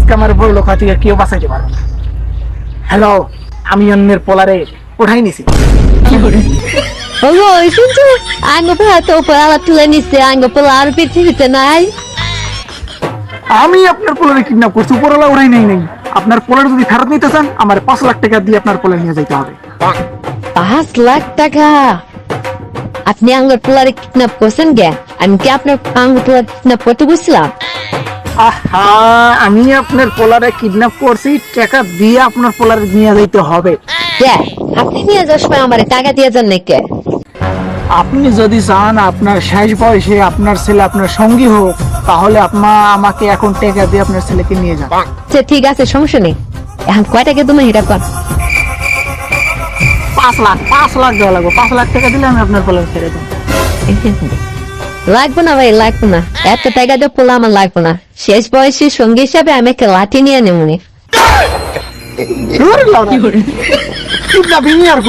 আজকে আমার বড় লোক থেকে কেউ বাঁচাইতে পারবে না। হ্যালো, আমি অন্যের পোলারে উঠাই নিছি। ওগো শুনছো, আঙ্গ পোলা তো পোলা তুলে নিচ্ছে, আঙ্গ পোলা আর পৃথিবীতে নাই। আমি আপনার পোলারে কিডন্যাপ করছি, উপরওয়ালা উঠাই নাই। আপনার পোলার যদি ফেরত নিতে চান আমার 5 লাখ টাকা দিয়ে আপনার পোলা নিয়ে যেতে হবে। 5 লাখ টাকা? আপনি আঙ্গুর পোলারে কিডন্যাপ করছেন গে? আমি কি আপনার আঙ্গুর পোলার কিডন্যাপ করতে বুঝছিলাম? আহা, আমি আপনার পোলারে কিডন্যাপ করছি, টাকা দিয়ে আপনার পোলারে নিয়ে যেতে হবে। কে আপনি নিয়ে যাওয়ার সময় আমার টাকা দিয়ে যান নাকি? আপনি যদি চান আপনার শেষ বয়সে আপনার ছেলে আপনার সঙ্গী হোক, তাহলে আমাকে এখন টাকা দিয়ে আপনার ছেলেকে নিয়ে যান। আচ্ছা ঠিক আছে, সমস্যা নেই। এখন কয় টাকা তুমি এটা কর। 5 লাখ দেওয়া লাগবে। 5 লাখ টাকা দিলে আমি আপনার পোলারে ছেড়ে দেবো। লাগবে না ভাই, লাগবে না, এত টাকা দিয়ে পোলা আমার লাগবে না। শেষ বয়সী সঙ্গী হিসাবে আমি একটা লাঠি নিয়ে নেবনি। কিডন্যাপিং আর